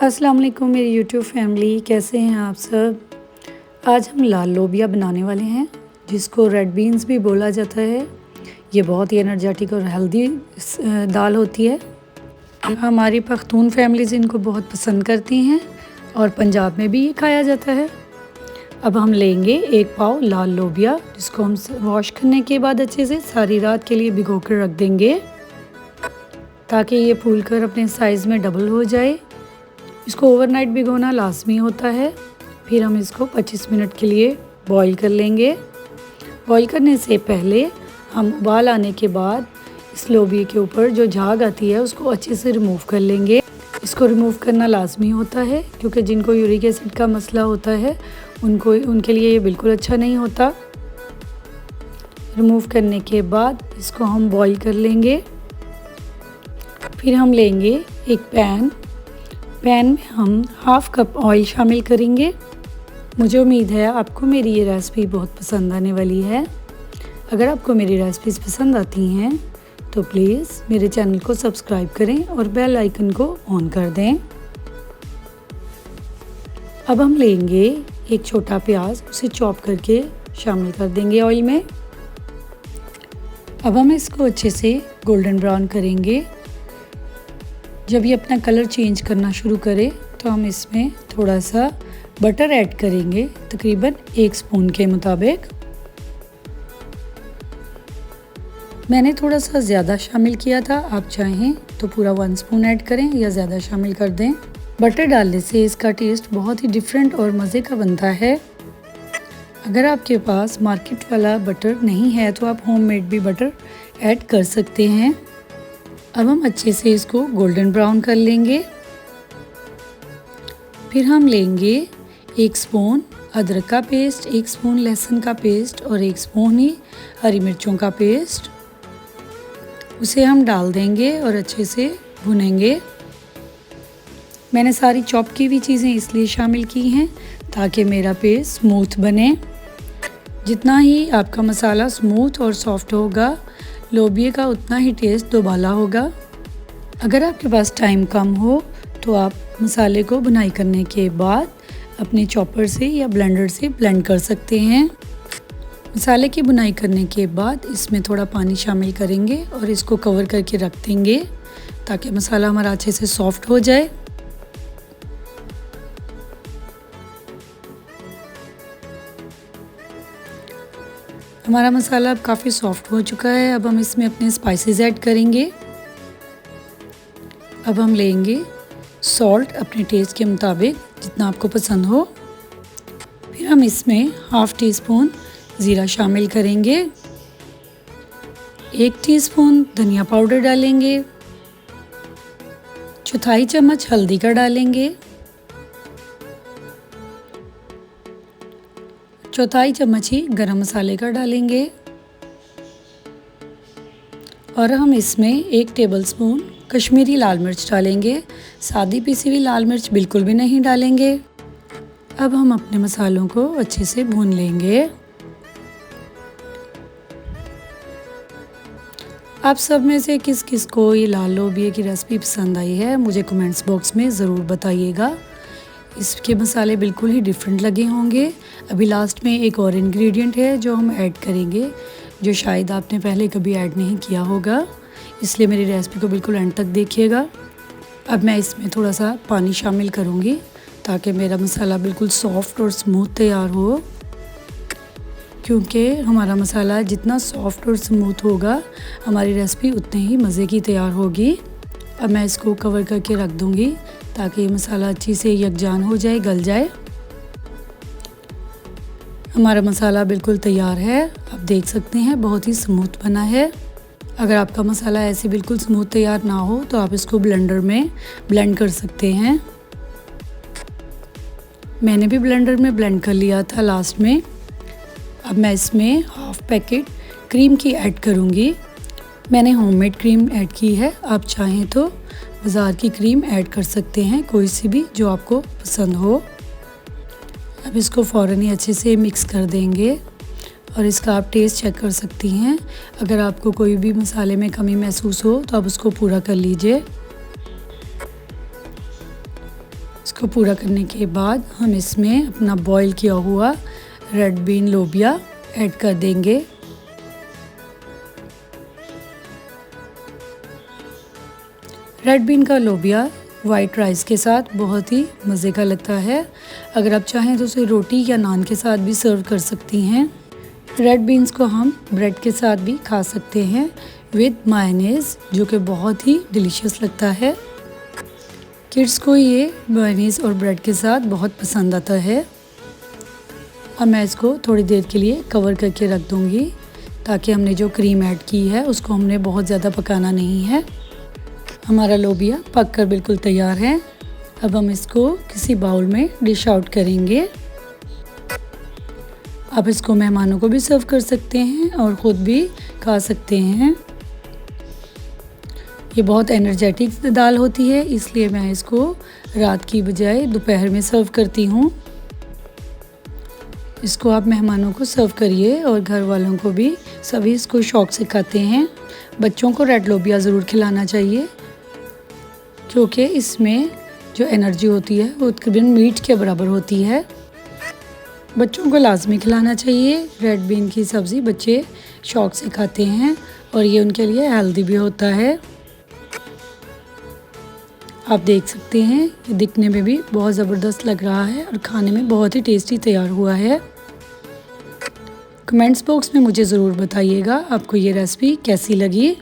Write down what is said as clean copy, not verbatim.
अस्सलाम वालेकुम मेरी यूट्यूब फैमिली, कैसे हैं आप सब। आज हम लाल लोबिया बनाने वाले हैं, जिसको रेड बीन्स भी बोला जाता है। ये बहुत ही एनर्जेटिक और हेल्दी दाल होती है। हमारी पख्तून फैमिलीज़ इनको बहुत पसंद करती हैं और पंजाब में भी ये खाया जाता है। अब हम लेंगे 1 पाव लाल लोबिया, जिसको हम वॉश करने के बाद अच्छे से सारी रात के लिए भिगो कर रख देंगे, ताकि ये फूल कर अपने साइज़ में डबल हो जाए। इसको ओवरनाइट भिगोना लाजमी होता है। फिर हम इसको 25 मिनट के लिए बॉईल कर लेंगे। बॉईल करने से पहले हम उबाल आने के बाद इस लोबिया के ऊपर जो झाग आती है उसको अच्छे से रिमूव कर लेंगे। इसको रिमूव करना लाजमी होता है, क्योंकि जिनको यूरिक एसिड का मसला होता है उनके लिए ये बिल्कुल अच्छा नहीं होता। रिमूव करने के बाद इसको हम बॉईल कर लेंगे। फिर हम लेंगे एक पैन में हम हाफ़ कप ऑयल शामिल करेंगे। मुझे उम्मीद है आपको मेरी ये रेसिपी बहुत पसंद आने वाली है। अगर आपको मेरी रेसिपीज़ पसंद आती हैं तो प्लीज़ मेरे चैनल को सब्सक्राइब करें और बेल आइकन को ऑन कर दें। अब हम लेंगे एक छोटा प्याज, उसे चॉप करके शामिल कर देंगे ऑयल में। अब हम इसको अच्छे से गोल्डन ब्राउन करेंगे। जब ये अपना कलर चेंज करना शुरू करे तो हम इसमें थोड़ा सा बटर ऐड करेंगे, तकरीबन 1 स्पून के मुताबिक। मैंने थोड़ा सा ज़्यादा शामिल किया था, आप चाहें तो पूरा 1 स्पून ऐड करें या ज़्यादा शामिल कर दें। बटर डालने से इसका टेस्ट बहुत ही डिफरेंट और मज़े का बनता है। अगर आपके पास मार्केट वाला बटर नहीं है तो आप होममेड भी बटर ऐड कर सकते हैं। अब हम अच्छे से इसको गोल्डन ब्राउन कर लेंगे। फिर हम लेंगे 1 स्पून अदरक का पेस्ट, 1 स्पून लहसुन का पेस्ट और 1 स्पून ही हरी मिर्चों का पेस्ट। उसे हम डाल देंगे और अच्छे से भुनेंगे। मैंने सारी चॉप की हुई चीज़ें इसलिए शामिल की हैं ताकि मेरा पेस्ट स्मूथ बने। जितना ही आपका मसाला स्मूथ और सॉफ्ट होगा, लोबिया का उतना ही टेस्ट दोबाला होगा। अगर आपके पास टाइम कम हो तो आप मसाले को भुनाई करने के बाद अपने चॉपर से या ब्लेंडर से ब्लेंड कर सकते हैं। मसाले की भुनाई करने के बाद इसमें थोड़ा पानी शामिल करेंगे और इसको कवर करके रख देंगे ताकि मसाला हमारा अच्छे से सॉफ्ट हो जाए। हमारा मसाला अब काफ़ी सॉफ्ट हो चुका है। अब हम इसमें अपने स्पाइसेस ऐड करेंगे। अब हम लेंगे सॉल्ट अपने टेस्ट के मुताबिक, जितना आपको पसंद हो। फिर हम इसमें ½ टीस्पून ज़ीरा शामिल करेंगे। 1 टीस्पून धनिया पाउडर डालेंगे। 1/4 चम्मच हल्दी का डालेंगे। 1/4 चम्मच ही गरम मसाले का डालेंगे। और हम इसमें 1 टेबलस्पून कश्मीरी लाल मिर्च डालेंगे। सादी पिसी हुई लाल मिर्च बिल्कुल भी नहीं डालेंगे। अब हम अपने मसालों को अच्छे से भून लेंगे। आप सब में से किस किस को ये लाल लोबिया की रेसिपी पसंद आई है, मुझे कमेंट्स बॉक्स में ज़रूर बताइएगा। इसके मसाले बिल्कुल ही डिफरेंट लगे होंगे। अभी लास्ट में एक और इंग्रेडिएंट है जो हम ऐड करेंगे, जो शायद आपने पहले कभी ऐड नहीं किया होगा, इसलिए मेरी रेसिपी को बिल्कुल एंड तक देखिएगा। अब मैं इसमें थोड़ा सा पानी शामिल करूँगी ताकि मेरा मसाला बिल्कुल सॉफ्ट और स्मूथ तैयार हो, क्योंकि हमारा मसाला जितना सॉफ्ट और स्मूथ होगा हमारी रेसिपी उतने ही मज़े की तैयार होगी। अब मैं इसको कवर करके रख दूँगी ताकि मसाला अच्छी से यकजान हो जाए, गल जाए। हमारा मसाला बिल्कुल तैयार है, आप देख सकते हैं बहुत ही स्मूथ बना है। अगर आपका मसाला ऐसे बिल्कुल स्मूथ तैयार ना हो तो आप इसको ब्लेंडर में ब्लेंड कर सकते हैं। मैंने भी ब्लेंडर में ब्लेंड कर लिया था लास्ट में। अब मैं इसमें ½ पैकेट क्रीम की ऐड करूँगी। मैंने होममेड क्रीम ऐड की है, आप चाहें तो बाज़ार की क्रीम ऐड कर सकते हैं, कोई सी भी जो आपको पसंद हो। अब इसको फ़ौरन ही अच्छे से मिक्स कर देंगे और इसका आप टेस्ट चेक कर सकती हैं। अगर आपको कोई भी मसाले में कमी महसूस हो तो आप उसको पूरा कर लीजिए। इसको पूरा करने के बाद हम इसमें अपना बॉईल किया हुआ रेड बीन लोबिया ऐड कर देंगे। रेड बीन का लोबिया वाइट राइस के साथ बहुत ही मज़े का लगता है। अगर आप चाहें तो उसे रोटी या नान के साथ भी सर्व कर सकती हैं। रेड बीन्स को हम ब्रेड के साथ भी खा सकते हैं विद मायोनीज़, जो कि बहुत ही डिलीशियस लगता है। किड्स को ये मायोनीज़ और ब्रेड के साथ बहुत पसंद आता है। अब मैं इसको थोड़ी देर के लिए कवर करके रख दूँगी, ताकि हमने जो क्रीम ऐड की है उसको हमने बहुत ज़्यादा पकाना नहीं है। हमारा लोबिया पक कर बिल्कुल तैयार है। अब हम इसको किसी बाउल में डिश आउट करेंगे। आप इसको मेहमानों को भी सर्व कर सकते हैं और ख़ुद भी खा सकते हैं। ये बहुत एनर्जेटिक दाल होती है, इसलिए मैं इसको रात की बजाय दोपहर में सर्व करती हूँ। इसको आप मेहमानों को सर्व करिए और घर वालों को भी, सभी इसको शौक़ से खाते हैं। बच्चों को रेड लोबिया ज़रूर खिलाना चाहिए, क्योंकि इसमें जो एनर्जी होती है वो तकरीबन मीट के बराबर होती है। बच्चों को लाजमी खिलाना चाहिए। रेड बीन की सब्ज़ी बच्चे शौक़ से खाते हैं और ये उनके लिए हेल्दी भी होता है। आप देख सकते हैं ये दिखने में भी बहुत ज़बरदस्त लग रहा है और खाने में बहुत ही टेस्टी तैयार हुआ है। कमेंट्स बॉक्स में मुझे ज़रूर बताइएगा आपको ये रेसिपी कैसी लगी।